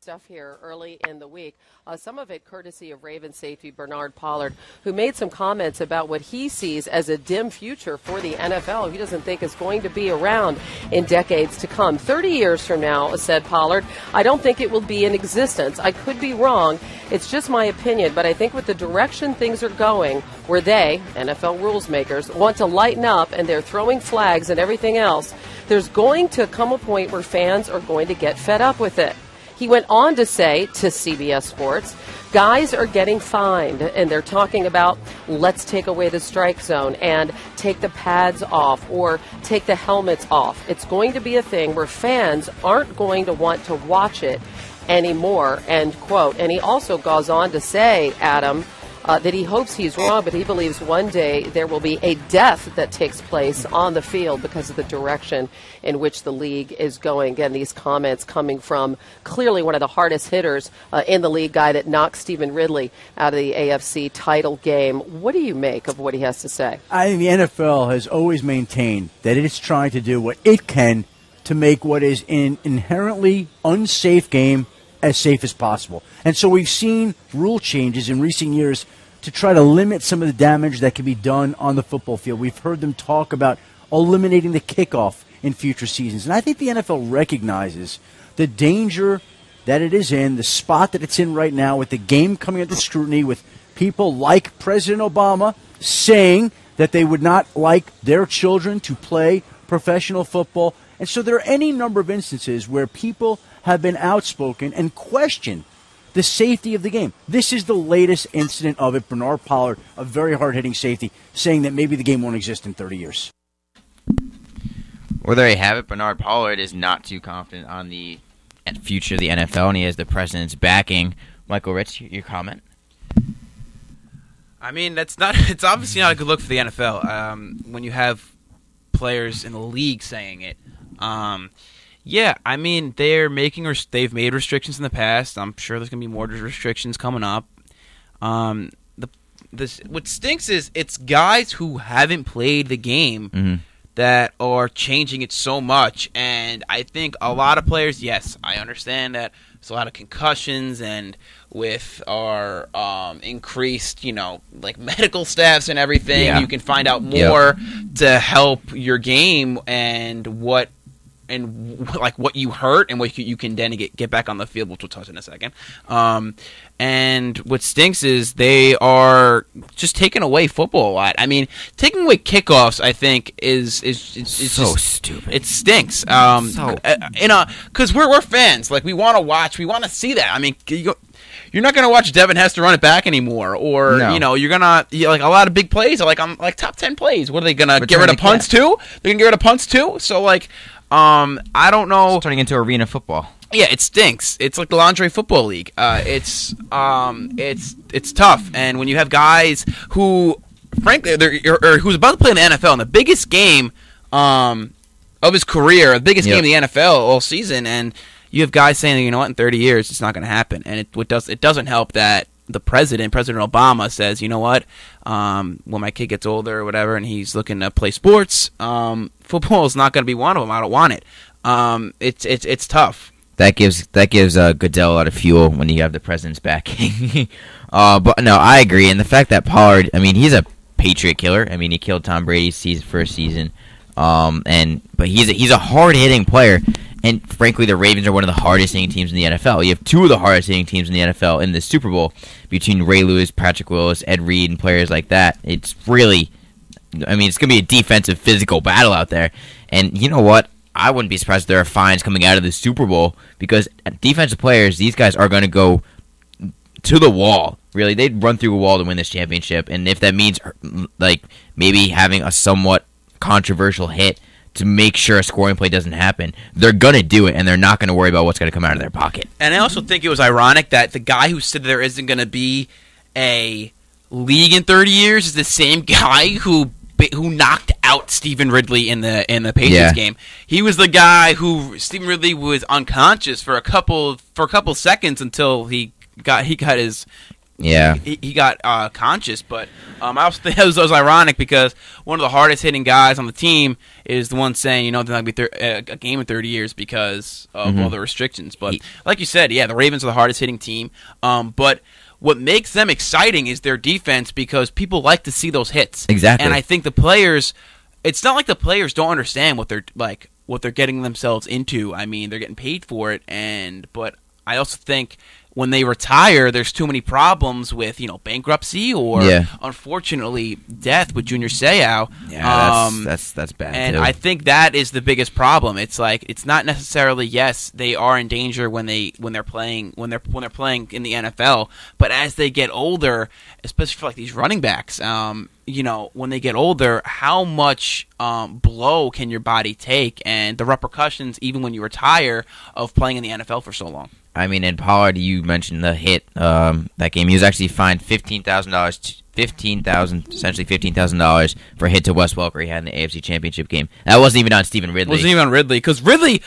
Stuff here early in the week. Some of it courtesy of Ravens safety Bernard Pollard, who made some comments about what he sees as a dim future for the NFL. He doesn't think is going to be around in decades to come. 30 years from now, said Pollard, I don't think it will be in existence. I could be wrong. It's just my opinion, but I think with the direction things are going, where they, NFL rules makers, want to lighten up and they're throwing flags and everything else, there's going to come a point where fans are going to get fed up with it. He went on to say to CBS Sports, guys are getting fined, and they're talking about let's take away the strike zone and take the pads off or take the helmets off. It's going to be a thing where fans aren't going to want to watch it anymore, end quote. And he also goes on to say, Adam, that he hopes he's wrong, but he believes one day there will be a death that takes place on the field because of the direction in which the league is going. Again, these comments coming from clearly one of the hardest hitters in the league, guy that knocked Stephen Ridley out of the AFC title game. What do you make of what he has to say? I think the NFL has always maintained that it is trying to do what it can to make what is an inherently unsafe game as safe as possible. And so we've seen rule changes in recent years to try to limit some of the damage that can be done on the football field. We've heard them talk about eliminating the kickoff in future seasons. And I think the NFL recognizes the danger that it is in, the spot that it's in right now with the game coming under scrutiny, with people like President Obama saying that they would not like their children to play professional football. And so there are any number of instances where people have been outspoken and questioned the safety of the game. This is the latest incident of it. Bernard Pollard, a very hard-hitting safety, saying that maybe the game won't exist in 30 years. Well, there you have it. Bernard Pollard is not too confident on the future of the NFL, and he has the president's backing. Michael Ritz, your comment? I mean, it's obviously not a good look for the NFL when you have players in the league saying it. Yeah, I mean, they've made restrictions in the past. I'm sure there's going to be more restrictions coming up. What stinks is it's guys who haven't played the game that are changing it so much. And I think a lot of players, yes, I understand that there's a lot of concussions, and with our increased, like medical staffs and everything, you can find out more to help your game and what you hurt and what you can then get back on the field, which we'll touch in a second. And what stinks is they are just taking away football a lot. I mean, taking away kickoffs, I think, is so just stupid. It stinks. Because we're fans. Like, we want to watch. We want to see that. I mean, you're not going to watch Devin Hester run it back anymore, or you're gonna like a lot of big plays. Like top 10 plays. What are they gonna get rid of punts too? They're gonna get rid of punts too. So like. I don't know. It's turning into arena football. Yeah, it stinks. It's like the Lingerie Football League. It's tough, and when you have guys who, frankly, who's about to play in the NFL in the biggest game of his career, the biggest game in the NFL all season, and you have guys saying, in 30 years it's not going to happen, and it doesn't help that the President Obama, says, when my kid gets older or whatever and he's looking to play sports, football is not going to be one of them. I don't want it. It's tough. That gives Goodell a lot of fuel when you have the president's backing. But no, I agree. And the fact that Pollard, I mean, he's a Patriot killer. I mean, he killed Tom Brady's first season. But he's a hard-hitting player. And frankly, the Ravens are one of the hardest hitting teams in the NFL. You have two of the hardest hitting teams in the NFL in the Super Bowl between Ray Lewis, Patrick Willis, Ed Reed, and players like that. It's really, I mean, it's going to be a defensive, physical battle out there. And you know what? I wouldn't be surprised if there are fines coming out of the Super Bowl, because defensive players, these guys are going to go to the wall. Really, they'd run through a wall to win this championship. And if that means like maybe having a somewhat controversial hit to make sure a scoring play doesn't happen, they're going to do it, and they're not going to worry about what's going to come out of their pocket. And I also think it was ironic that the guy who said there isn't going to be a league in 30 years is the same guy who knocked out Stephen Ridley in the Patriots game. He was the guy who Stephen Ridley was unconscious for a couple seconds until he got his Yeah, he got conscious, but I also think it was ironic because one of the hardest hitting guys on the team is the one saying, they're not going to be a game in 30 years because of all the restrictions. But like you said, the Ravens are the hardest hitting team. But what makes them exciting is their defense because people like to see those hits. Exactly. And I think the players, it's not like the players don't understand what they're getting themselves into. I mean, they're getting paid for it, but I also think when they retire, there's too many problems with, bankruptcy or, unfortunately, death with Junior Seau. Yeah, that's bad. And too. I think that is the biggest problem. It's like it's not necessarily they are in danger when they're playing in the NFL, but as they get older, especially for like these running backs, when they get older, how much blow can your body take, and the repercussions even when you retire of playing in the NFL for so long. I mean, and Pollard, you mentioned the hit that game. He was actually fined $15,000 for a hit to Wes Welker he had in the AFC Championship game. That wasn't even on Stephen Ridley. It wasn't even on Ridley because Ridley.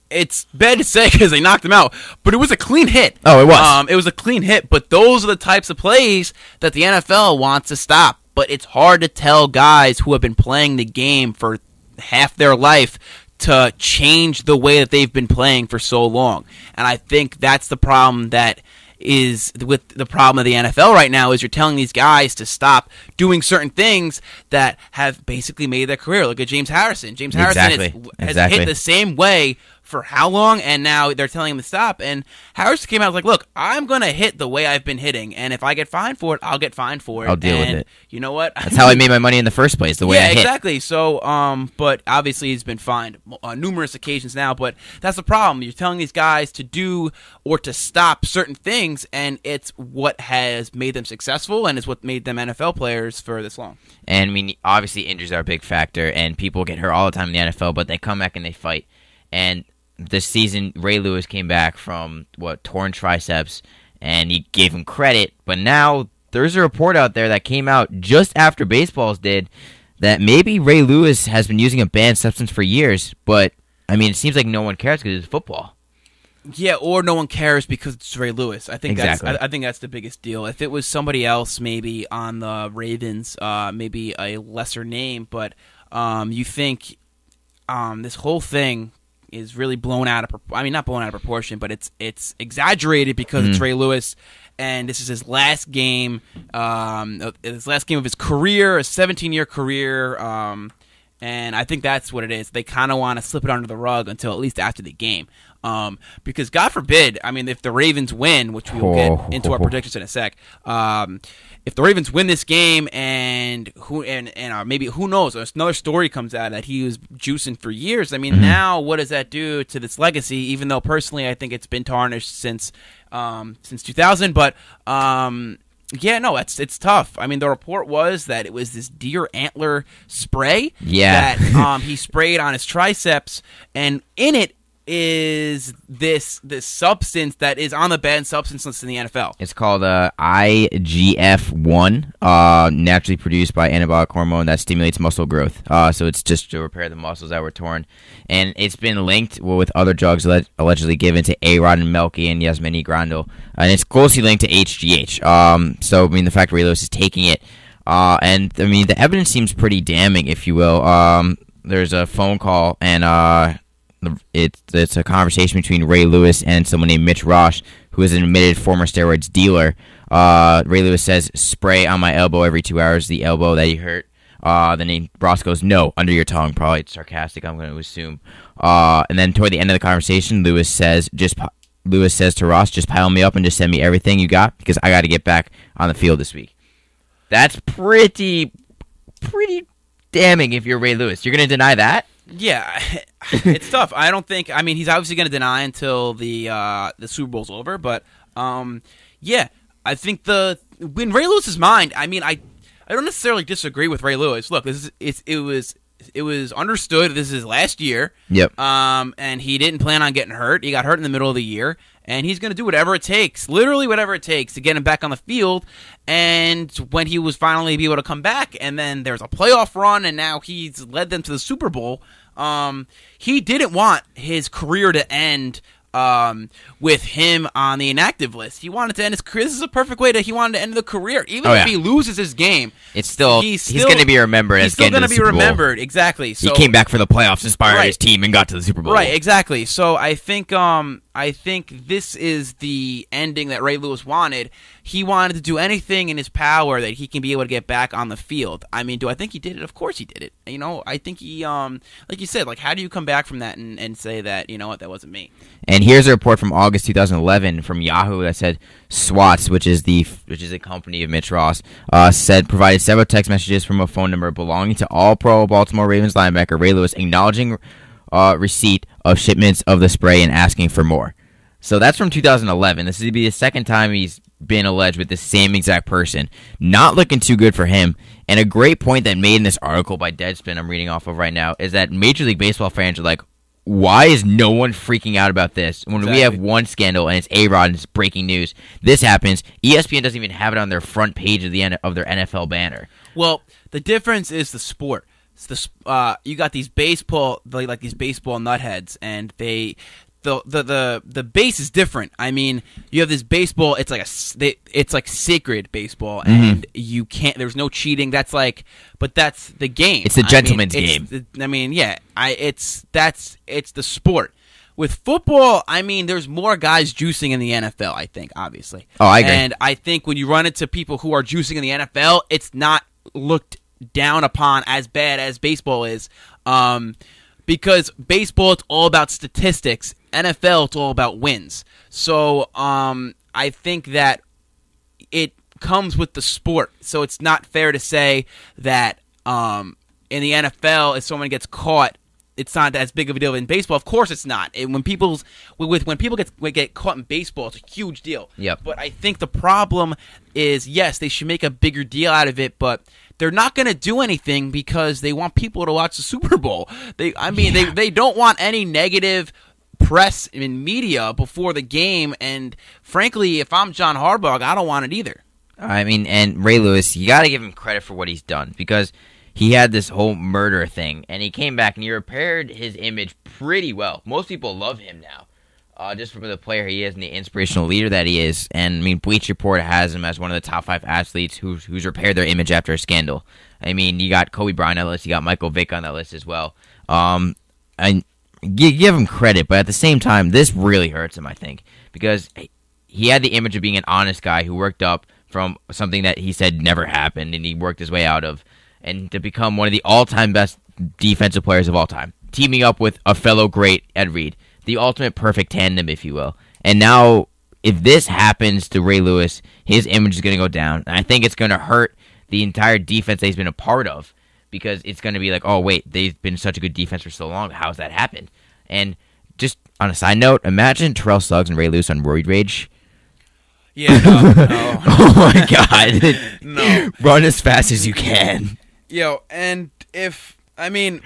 It's bad to say because they knocked him out, but it was a clean hit. Oh, it was. It was a clean hit, but those are the types of plays that the NFL wants to stop. But it's hard to tell guys who have been playing the game for half their life to change the way that they've been playing for so long. And I think that's the problem that is with the problem of the NFL right now is you're telling these guys to stop doing certain things that have basically made their career. Look at James Harrison. James Harrison has hit the same way for how long, and now they're telling him to stop. And Harrison came out and was like, look, I'm going to hit the way I've been hitting, and if I get fined for it, I'll get fined for it. I'll deal with it. You know what? That's how I made my money in the first place, the way I hit. Yeah, exactly. So, but obviously he's been fined on numerous occasions now, but that's the problem. You're telling these guys to do or to stop certain things, and it's what has made them successful, and it's what made them NFL players for this long. And, I mean, obviously injuries are a big factor, and people get hurt all the time in the NFL, but they come back and they fight. And this season, Ray Lewis came back from, torn triceps, and he gave him credit. But now there's a report out there that came out just after baseballs did that maybe Ray Lewis has been using a banned substance for years. But, I mean, it seems like no one cares because it's football. Yeah, or no one cares because it's Ray Lewis. I think exactly. I think that's the biggest deal. If it was somebody else, maybe on the Ravens, maybe a lesser name, but you think this whole thing is really blown out of not blown out of proportion, but it's exaggerated because it's Ray Lewis, and this is his last game, of his career, a 17-year career, and I think that's what it is. They kind of want to slip it under the rug until at least after the game, because God forbid, I mean, if the Ravens win, which we will get into our predictions in a sec, if the Ravens win this game and maybe who knows, another story comes out that he was juicing for years. I mean, now what does that do to this legacy? Even though personally I think it's been tarnished since 2000, but it's tough. I mean, the report was that it was this deer antler spray that he sprayed on his triceps, and in it is this substance that is on the banned substance list in the NFL. It's called IGF-1, naturally produced by anabolic hormone that stimulates muscle growth. So it's just to repair the muscles that were torn. And it's been linked with other drugs allegedly given to A-Rod and Melky and Yasmani Grandal. And it's closely linked to HGH. So, I mean, the fact Ray Lewis is taking it. And, I mean, the evidence seems pretty damning, if you will. There's a phone call, and it's a conversation between Ray Lewis and someone named Mitch Ross, who is an admitted former steroids dealer. Ray Lewis says, spray on my elbow every 2 hours, the elbow that he hurt. Then Ross goes, no, under your tongue. Probably sarcastic, I'm going to assume. And then toward the end of the conversation, Lewis says to Ross, just pile me up and just send me everything you got because I got to get back on the field this week. That's pretty damning if you're Ray Lewis. You're going to deny that? Yeah, it's tough. I don't think. I mean, he's obviously going to deny until the Super Bowl's over. But I think in Ray Lewis's mind, I mean, I don't necessarily disagree with Ray Lewis. Look, it was understood this is his last year. Yep. And he didn't plan on getting hurt. He got hurt in the middle of the year, and he's going to do whatever it takes, literally whatever it takes, to get him back on the field. And when he was finally be able to come back, and then there's a playoff run, and now he's led them to the Super Bowl. He didn't want his career to end with him on the inactive list. He wanted to end his career. This is a perfect way he wanted to end the career. Even if he loses his game, he's going to be remembered as getting to the Super Bowl. He's still going to be remembered, exactly. So, he came back for the playoffs, inspired his team, and got to the Super Bowl. Right, exactly. So I think this is the ending that Ray Lewis wanted. He wanted to do anything in his power that he can be able to get back on the field. I mean, do I think he did it? Of course he did it. You know, I think he, like you said, like, how do you come back from that and say that, you know what, that wasn't me? And here's a report from August 2011 from Yahoo that said SWATs, which is a company of Mitch Ross, provided several text messages from a phone number belonging to All-Pro Baltimore Ravens linebacker Ray Lewis, acknowledging receipt of shipments of the spray and asking for more. So that's from 2011. This would be the second time he's been alleged with the same exact person. Not looking too good for him. And a great point that made in this article by Deadspin I'm reading off of right now is that Major League Baseball fans are like, why is no one freaking out about this? When we have one scandal and it's A-Rod and it's breaking news, this happens. ESPN doesn't even have it on their front page of their NFL banner. Well, the difference is the sport. It's you got these baseball, like these baseball nutheads, and the base is different. I mean, you have this baseball. It's like sacred baseball, and you can't. There's no cheating. That's the game. It's the gentleman's game. It's the sport. With football, I mean, there's more guys juicing in the NFL. I think, obviously. Oh, I agree. And I think when you run into people who are juicing in the NFL, it's not looked down upon as bad as baseball is. Because baseball, it's all about statistics. NFL, it's all about wins. So I think that it comes with the sport. So it's not fair to say that in the NFL, if someone gets caught, it's not as big of a deal in baseball. Of course, it's not. When people get caught in baseball, it's a huge deal. Yep. But I think the problem is, yes, they should make a bigger deal out of it, but they're not going to do anything because they want people to watch the Super Bowl. They don't want any negative press in media before the game, and frankly, if I'm John Harbaugh, I don't want it either. I mean, and Ray Lewis, you got to give him credit for what he's done, because he had this whole murder thing, and he came back and he repaired his image pretty well. Most people love him now, just from the player he is and the inspirational leader that he is. And I mean, Bleach Report has him as one of the top 5 athletes who's repaired their image after a scandal. I mean, you got Kobe Bryant on that list, you got Michael Vick on that list as well. And give him credit, but at the same time, this really hurts him, I think, because he had the image of being an honest guy who worked up from something that he said never happened, and he worked his way out of, and to become one of the all-time best defensive players of all time, teaming up with a fellow great Ed Reed, the ultimate perfect tandem, if you will. And now, if this happens to Ray Lewis, his image is going to go down, and I think it's going to hurt the entire defense that he's been a part of, because it's going to be like, oh, wait, they've been such a good defense for so long. How's that happened? And just on a side note, imagine Terrell Suggs and Ray Lewis on Roid Rage. Yeah, no. Oh, my God. No. Run as fast as you can. Yo, and if you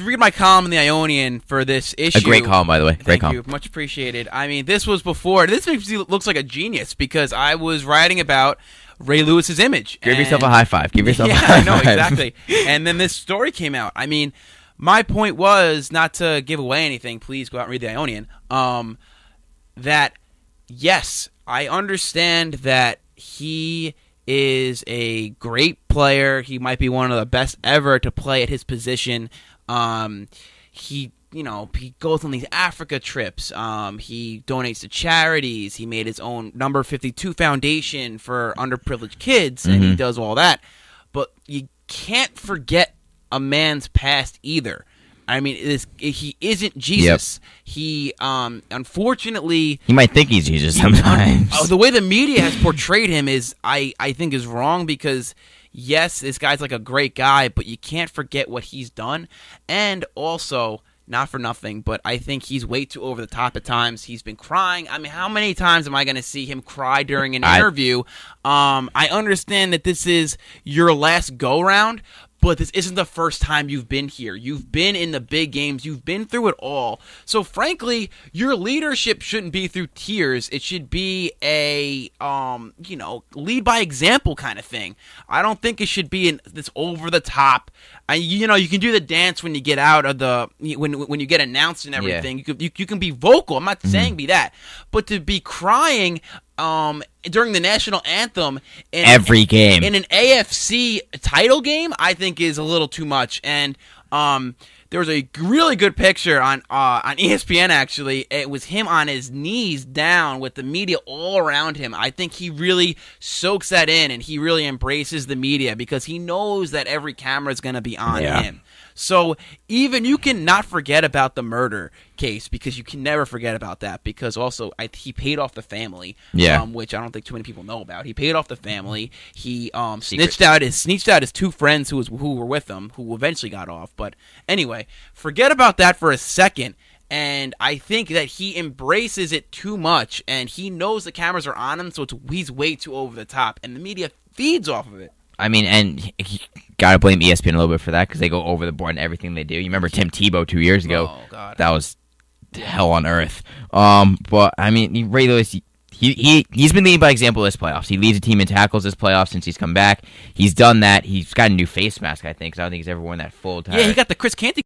read my column in the Ionian for this issue... A great column, by the way. Great column. Thank you. Much appreciated. I mean, this was before... This makes me looks like a genius, because I was writing about Ray Lewis's image. Give yourself a high five. Give yourself a high five. Yeah, I know, exactly. And then this story came out. I mean, my point was, not to give away anything, please go out and read the Ionian, that, yes, I understand that he is a great player. He might be one of the best ever to play at his position. He goes on these Africa trips. He donates to charities. He made his own Number 52 Foundation for underprivileged kids, and he does all that. But you can't forget a man's past either. I mean, he isn't Jesus. Yep. He, unfortunately... He might think he's Jesus sometimes. The way the media has portrayed him is, I think, is wrong, because, yes, this guy's like a great guy, but you can't forget what he's done. And also, not for nothing, but I think he's way too over the top at times. He's been crying. I mean, how many times am I going to see him cry during an interview? I understand that this is your last go-round, but this isn't the first time you've been here. You've been in the big games. You've been through it all. So, frankly, your leadership shouldn't be through tears. It should be a, lead by example kind of thing. I don't think it should be this over-the-top, You can do the dance when you get out of when you get announced and everything. Yeah. You can be vocal. I'm not saying be that, but to be crying during the national anthem in every game in an AFC title game, I think is a little too much. And there was a really good picture on ESPN, actually. It was him on his knees down with the media all around him. I think he really soaks that in, and he really embraces the media because he knows that every camera is going to be on him. So even you can not forget about the murder case because you can never forget about that because also he paid off the family, which I don't think too many people know about. He paid off the family. He snitched out his two friends who were with him, who eventually got off. But anyway, forget about that for a second. And I think that he embraces it too much, and he knows the cameras are on him, so he's way too over the top, and the media feeds off of it. I mean, and you gotta blame ESPN a little bit for that because they go over the board in everything they do. You remember Tim Tebow 2 years ago? Oh God, that was hell on earth. But I mean, Ray Lewis, he's been leading by example this playoffs. He leads a team in tackles this playoffs since he's come back. He's done that. He's got a new face mask, I think. So I don't think he's ever worn that full time. Yeah, he got the Chris Canty